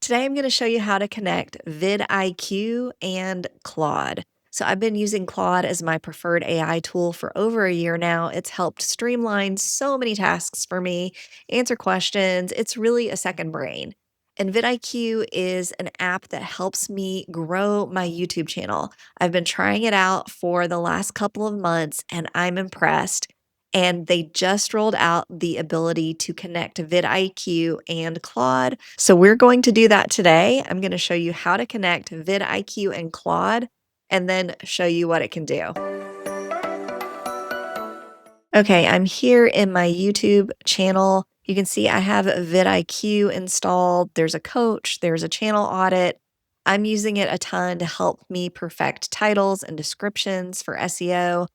Today I'm going to show you how to connect vidIQ and Claude. So I've been using Claude as my preferred AI tool for over a year now. It's helped streamline so many tasks for me, answer questions. It's really a second brain. And vidIQ is an app that helps me grow my YouTube channel. I've been trying it out for the last couple of months and I'm impressed. And they just rolled out the ability to connect vidIQ and Claude. So we're going to do that today. I'm going to show you how to connect vidIQ and Claude and then show you what it can do. Okay, I'm here in my YouTube channel. You can see I have vidIQ installed. There's a coach, there's a channel audit. I'm using it a ton to help me perfect titles and descriptions for SEO.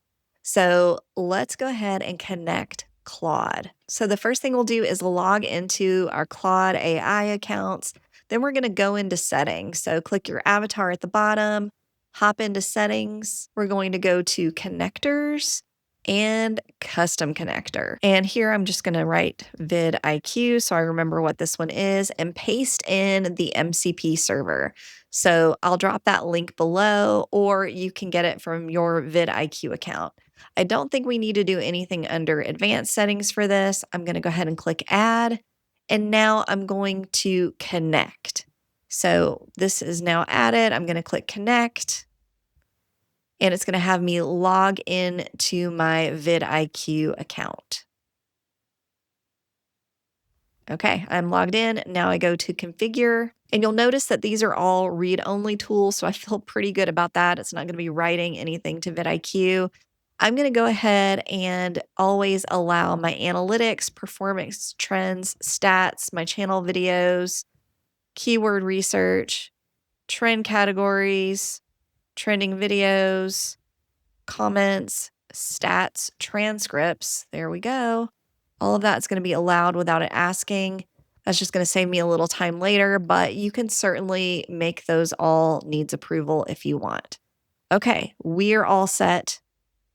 So let's go ahead and connect Claude. So the first thing we'll do is log into our Claude AI accounts. Then we're going to go into settings. So click your avatar at the bottom, hop into settings. We're going to go to connectors and custom connector. And here I'm just going to write vidIQ so I remember what this one is and paste in the MCP server. So I'll drop that link below, or you can get it from your vidIQ account. I don't think we need to do anything under advanced settings for this. I'm going to go ahead and click add. And now I'm going to connect. So this is now added. I'm going to click connect. And it's going to have me log in to my vidIQ account. Okay, I'm logged in. Now I go to configure, and you'll notice that these are all read-only tools, so I feel pretty good about that. It's not going to be writing anything to vidIQ. I'm going to go ahead and always allow my analytics, performance trends, stats, my channel videos, keyword research, trend categories, trending videos, comments, stats, transcripts. There we go. All of that's going to be allowed without it asking. That's just going to save me a little time later, but you can certainly make those all needs approval if you want. Okay, we're all set.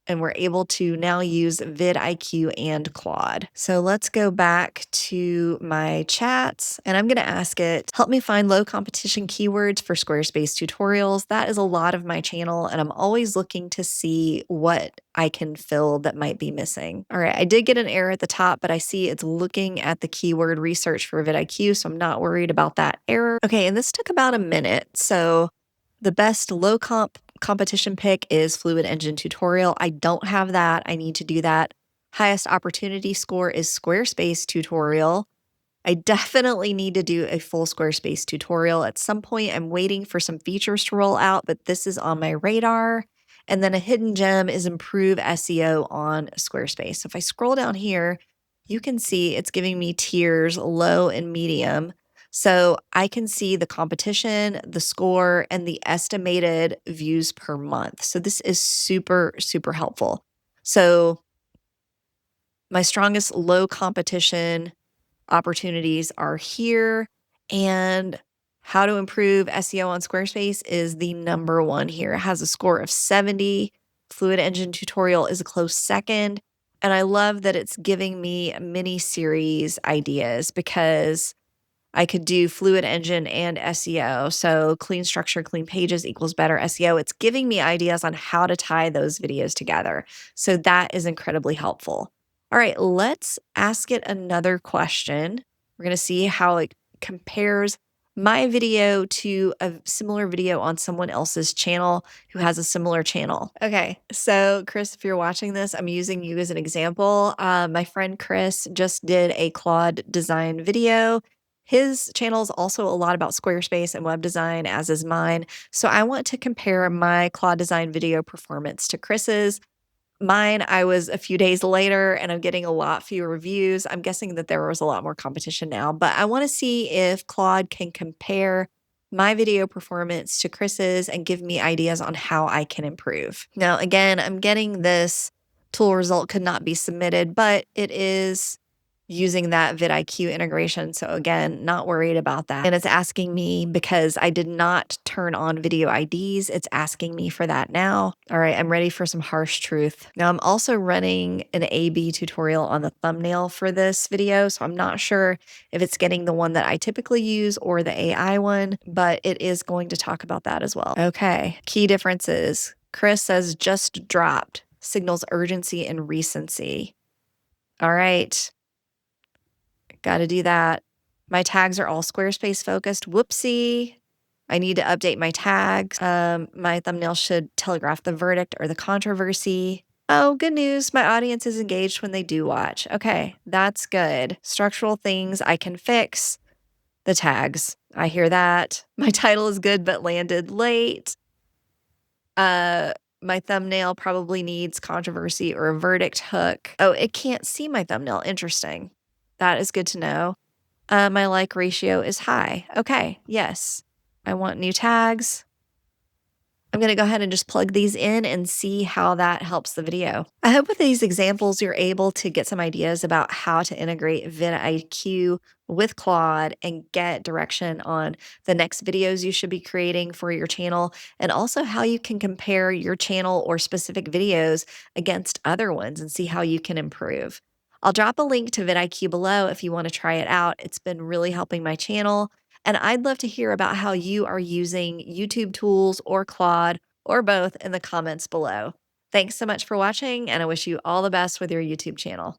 And we're able to now use vidIQ and Claude. So let's go back to my chats and I'm going to ask it, help me find low competition keywords for Squarespace tutorials. That is a lot of my channel and I'm always looking to see what I can fill that might be missing. All right, I did get an error at the top, but I see it's looking at the keyword research for vidIQ, so I'm not worried about that error. Okay, and this took about a minute. So the best low competition pick is Fluid Engine tutorial. I don't have that. I need to do that. Highest opportunity score is Squarespace tutorial. I definitely need to do a full Squarespace tutorial at some point. I'm waiting for some features to roll out, but this is on my radar. And then a hidden gem is improve SEO on Squarespace. So if I scroll down here, you can see it's giving me tiers low and medium. So I can see the competition, the score, and the estimated views per month. So this is super, super helpful. So my strongest low competition opportunities are here, and how to improve SEO on Squarespace is the number one here. It has a score of 70. Fluid Engine tutorial is a close second. And I love that it's giving me mini series ideas because I could do Fluid Engine and SEO. So clean structure, clean pages equals better SEO. It's giving me ideas on how to tie those videos together. So that is incredibly helpful. All right, let's ask it another question. We're going to see how it compares my video to a similar video on someone else's channel who has a similar channel. Okay, so Chris, if you're watching this, I'm using you as an example. My friend Chris just did a Claude design video. His channel is also a lot about Squarespace and web design, as is mine. So I want to compare my Claude design video performance to Chris's. Mine, I was a few days later and I'm getting a lot fewer reviews. I'm guessing that there was a lot more competition now, but I want to see if Claude can compare my video performance to Chris's and give me ideas on how I can improve. Now, again, I'm getting this tool result could not be submitted, but it is using that vidIQ integration. So again, not worried about that. And it's asking me because I did not turn on video IDs. It's asking me for that now. All right, I'm ready for some harsh truth. Now I'm also running an A/B tutorial on the thumbnail for this video. So I'm not sure if it's getting the one that I typically use or the AI one, but it is going to talk about that as well. Okay, key differences. Chris says just dropped, signals urgency and recency. All right. Got to do that. My tags are all Squarespace focused. Whoopsie. I need to update my tags. My thumbnail should telegraph the verdict or the controversy. Oh, good news. My audience is engaged when they do watch. Okay, that's good. Structural things I can fix. The tags. I hear that. My title is good but landed late. My thumbnail probably needs controversy or a verdict hook. Oh, it can't see my thumbnail. Interesting. That is good to know. My like ratio is high. Okay, yes. I want new tags. I'm going to go ahead and just plug these in and see how that helps the video. I hope with these examples, you're able to get some ideas about how to integrate vidIQ with Claude and get direction on the next videos you should be creating for your channel, and also how you can compare your channel or specific videos against other ones and see how you can improve. I'll drop a link to vidIQ below if you want to try it out. It's been really helping my channel. And I'd love to hear about how you are using YouTube tools or Claude or both in the comments below. Thanks so much for watching, and I wish you all the best with your YouTube channel.